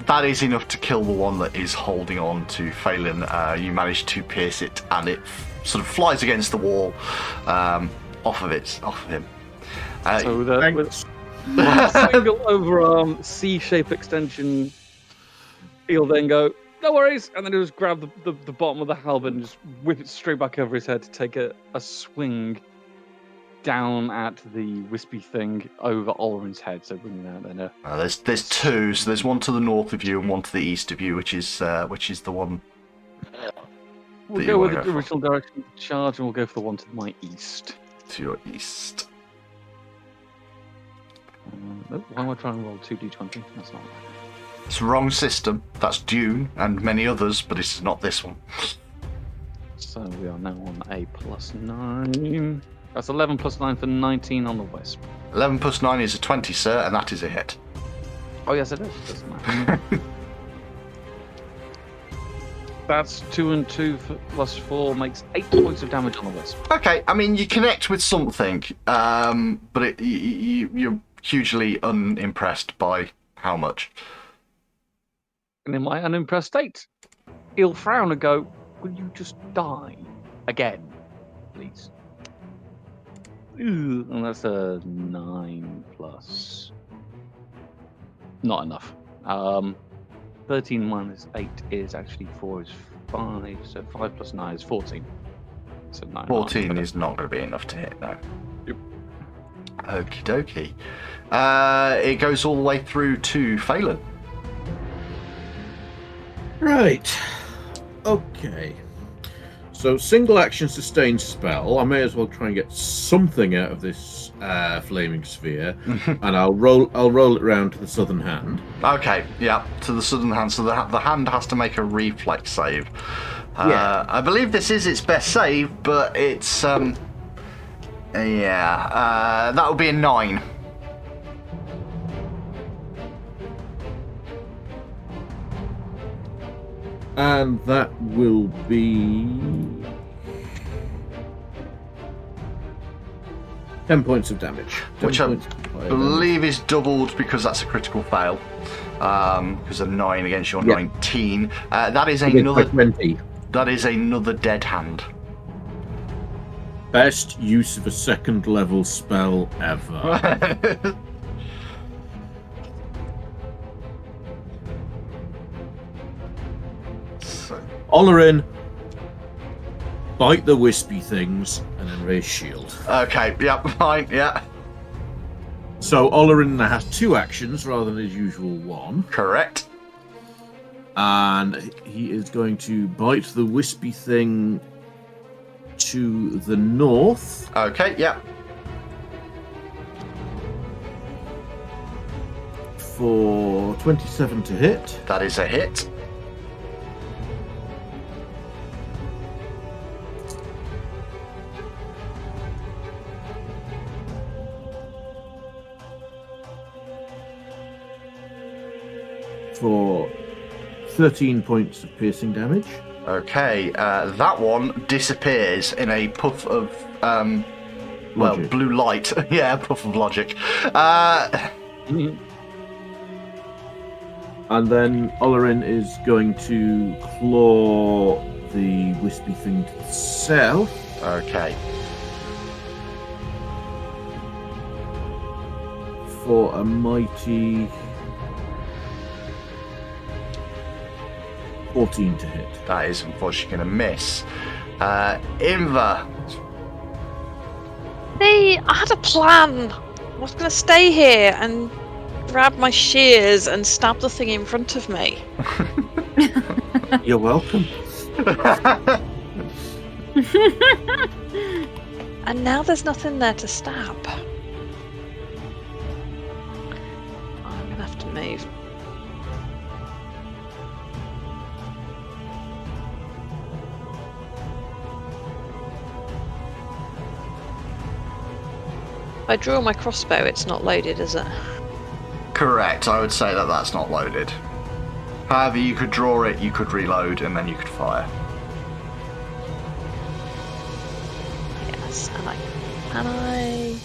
that is enough to kill the one that is holding on to Phelan. You manage to pierce it, and it sort of flies against the wall, off of him. So with single overarm C-shape extension, he'll then go, no worries, and then he'll just grab the bottom of the halberd and just whip it straight back over his head to take a swing down at the wispy thing over Olrin's head. So bringing that then. There's two. So there's one to the north of you and one to the east of you, which is the one. We'll go with the original direction of the charge, and we'll go for the one to my east. To your east. Why am I trying to roll 2d20? That's not right. It's the wrong system. That's Dune and many others, but it's not this one. So we are now on a +9. That's 11 + 9 for 19 on the wisp. 11 + 9 is a 20, sir, and that is a hit. Oh yes, it is. Doesn't matter. That's 2 and 2 + 4 makes 8 points of damage on the wisp. Okay, I mean, you connect with something, but you're hugely unimpressed by how much. And in my unimpressed state, he'll frown and go, will you just die again, please? Ooh, and that's a 9 plus. Not enough. 13 minus 8 is actually 4 is 5, so 5 plus 9 is 14. So 9. 14 is not going to be enough to hit, no. Yep. Okie dokie. It goes all the way through to Phelan. Right. Okay. So, single action sustained spell. I may as well try and get something out of this flaming sphere, and I'll roll it round to the southern hand. Okay, yeah, to the southern hand. So the hand has to make a reflex save. Yeah. I believe this is its best save, but it's that would be a 9. And that will be 10 points of damage. Which I believe is doubled because that's a critical fail. Because of 9 against your 19. That is another 20. That is another dead hand. Best use of a second level spell ever. Olrin, bite the wispy things, and then raise shield. Okay, yeah, fine, yeah. So Olrin has 2 actions rather than his usual 1. Correct. And he is going to bite the wispy thing to the north. Okay, yeah. For 27 to hit. That is a hit. For 13 points of piercing damage. Okay, that one disappears in a puff of, Logic. blue light. Yeah, a puff of logic. And then Olrin is going to claw the wispy thing to the south. Okay. For a mighty 14 to hit. That is unfortunately going to miss. Invaa. See, I had a plan. I was going to stay here and grab my shears and stab the thing in front of me. You're welcome. And now there's nothing there to stab. I'm going to have to move. If I draw my crossbow, it's not loaded, is it? Correct, I would say that that's not loaded. However, you could draw it, you could reload, and then you could fire. Yes, and I...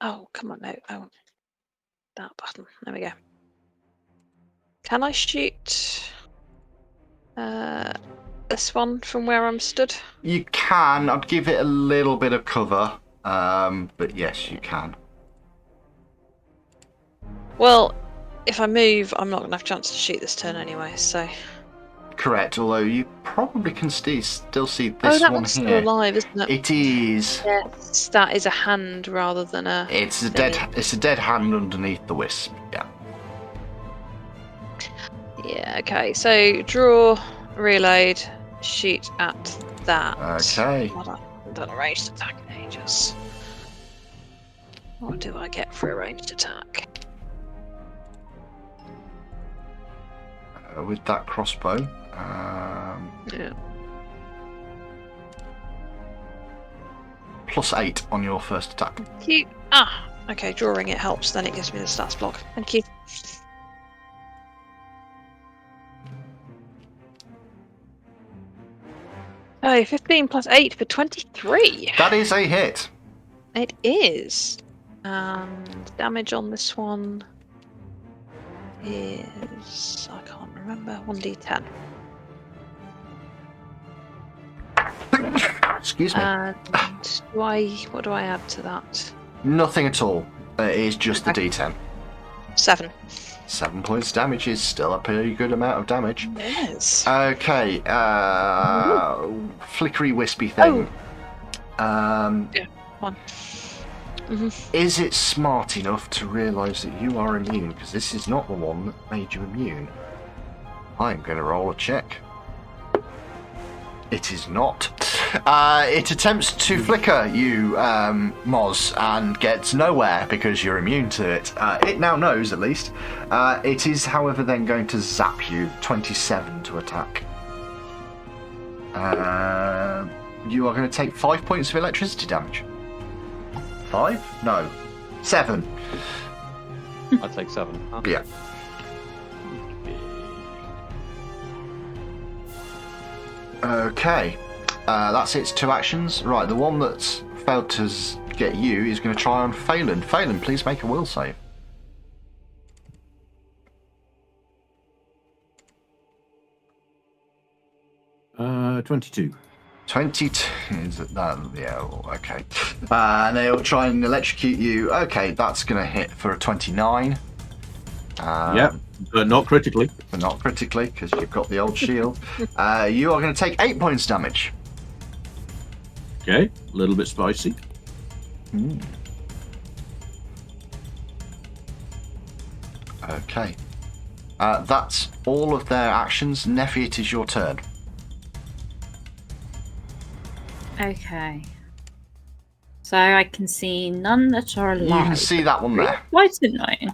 Oh, come on, no. Oh. that button. There we go. Can I shoot this one from where I'm stood? You can. I'd give it a little bit of cover, but yes, you can. Well, if I move, I'm not going to have a chance to shoot this turn anyway, so... Correct, although you probably can still see this oh, that one one's here. still alive, isn't it? It is. Yes, that is a hand rather than a... It's a thingy. It's a dead hand underneath the wisp. Yeah. Yeah, okay, so draw, reload, shoot at that. Okay. God, I haven't done a ranged attack in ages. What do I get for a ranged attack? With that crossbow. Yeah. +8 on your first attack. Thank you. Ah, okay, drawing it helps, then it gives me the stats block. Thank you. Oh, 15 plus 8 for 23. That is a hit. It is. And damage on this one is... I can't remember. 1d10. Excuse me. And what do I add to that? Nothing at all. It is just the D10. 7. 7 points damage is still a pretty good amount of damage. Yes. Okay, flickery wispy thing. Yeah, one. Is it smart enough to realise that you are immune? Because this is not the one that made you immune. I'm going to roll a check. It is not. It attempts to flicker you, Moz, and gets nowhere because you're immune to it. It now knows, at least. It is, however, then going to zap you. 27 to attack. You are going to take 5 points of electricity damage. 5? No. 7. I'd take 7. Huh? Yeah. Okay. That's its 2 actions. Right, the one that's failed to get you is going to try on Phelan. Phelan, please make a will save. 22. 22. Is it that? Yeah, okay. And they'll try and electrocute you. Okay, that's going to hit for a 29. Yep, but not critically. But not critically, because you've got the old shield. You are going to take 8 points damage. Okay, a little bit spicy. Okay. That's all of their actions. Neffy, it is your turn. Okay. So I can see none that are alive. You can see that one there. Why didn't I?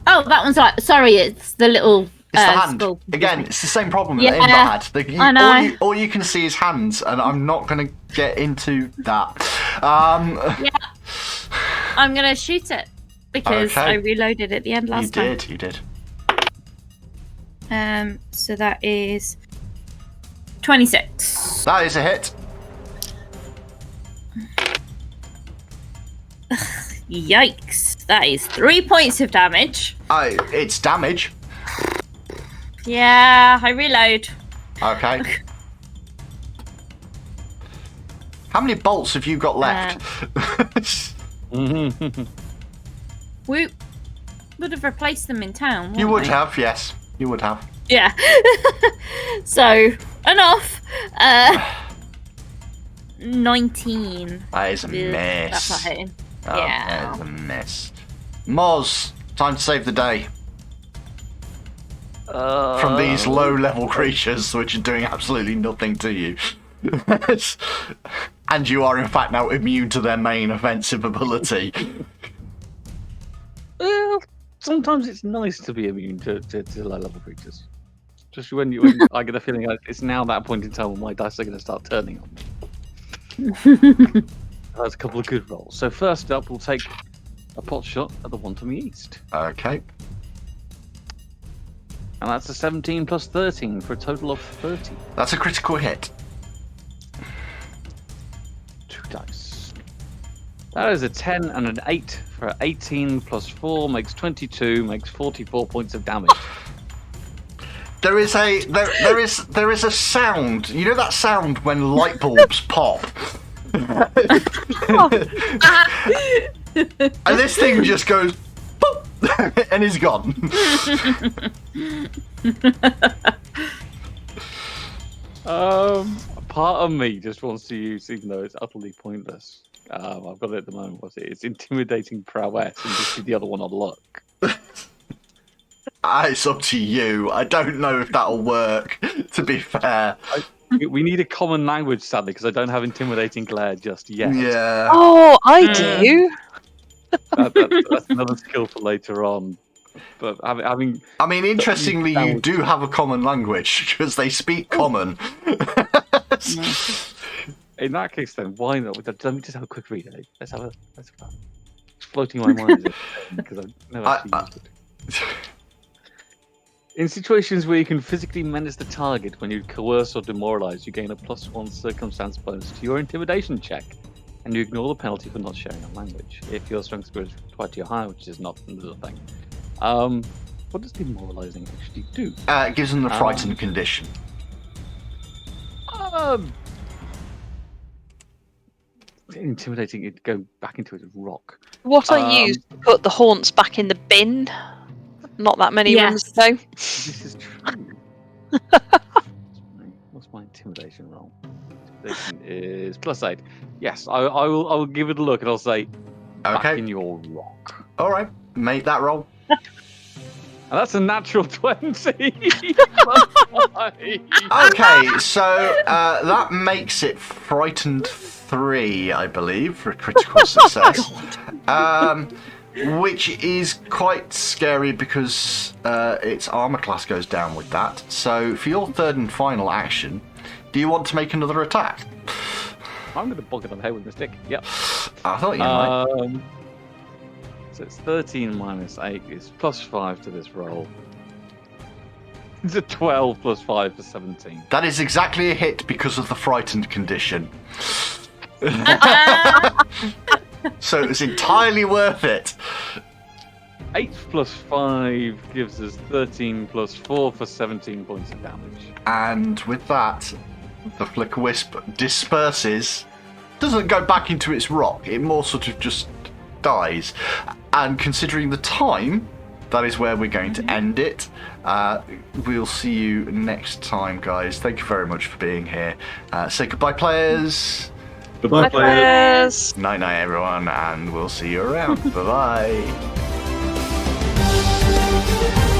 Oh, that one's like. Sorry, it's the little. It's the hand. skull. Again, it's the same problem Yeah, that Invaa had. I know. All you can see is hands, and I'm not going to get into that. Yeah. I'm gonna shoot it because Okay. I reloaded at the end last time. You did. So that is 26. That is a hit. Yikes! That is 3 points of damage. It's damage. Yeah, I reload. Okay. How many bolts have you got left? We would have replaced them in town. You wouldn't would we? have, yes. You would have. Yeah. So enough. 19. That is a Ugh, miss. That's not hitting. Oh, Yeah. that is a miss. Moz, time to save the day from these low-level creatures which are doing absolutely nothing to you. And you are, in fact, now immune to their main offensive ability. Well, sometimes it's nice to be immune to low-level creatures. Just when I get a feeling like it's now that point in time when my dice are going to start turning on me. That's a couple of good rolls. So first up, we'll take a pot shot at the one to the east. Okay. And that's a 17 plus 13 for a total of 30. That's a critical hit. 2 dice. That is a 10 and an 8 for 18 plus 4 makes 22, makes 44 points of damage. There is a sound. You know that sound when light bulbs pop. And this thing just goes boop, and is gone. Part of me just wants to use, even though it's utterly pointless. I've got it at the moment. What's it? It's intimidating prowess, and just do the other one on luck. It's up to you. I don't know if that'll work. To be fair, We need a common language, sadly, because I don't have intimidating glare just yet. yeah. Oh, I do. That's another skill for later on. But having I mean, interestingly, you do have a common language because they speak common. in that case, then why not? Let me just have a quick read. Let's have a. It's floating in my mind because I've never actually used it. In situations where you can physically menace the target when you coerce or demoralize, you gain a +1 circumstance bonus to your intimidation check, and you ignore the penalty for not sharing a language. If your strength score is 20 or higher, which is not another thing. What does demoralizing actually do? It gives them the frightened condition. Intimidating it go back into its rock. What I used to put the haunts back in the bin. Not that many runs ago. This is true. What's my intimidation roll? Intimidation is +8. Yes, I will give it a look and I'll say back in your rock. All right, make that roll. And that's a natural 20. Okay, so that makes it frightened 3, I believe, for a critical success. Which is quite scary because its armor class goes down with that. So for your third and final action, do you want to make another attack? I'm going to bog it on the head with the stick. Yep. I thought you might. So it's 13 minus 8 is +5 to this roll. It's a 12 +5 for 17. That is exactly a hit because of the frightened condition. So it was entirely worth it. 8 + 5 gives us 13 + 4 for 17 points of damage. And with that, the Flicker Wisp disperses. Doesn't go back into its rock. It more sort of just dies. And considering the time, that is where we're going to end it. We'll see you next time, guys. Thank you very much for being here. Say goodbye, players. Goodbye, players. Night night, everyone, and we'll see you around. Bye bye.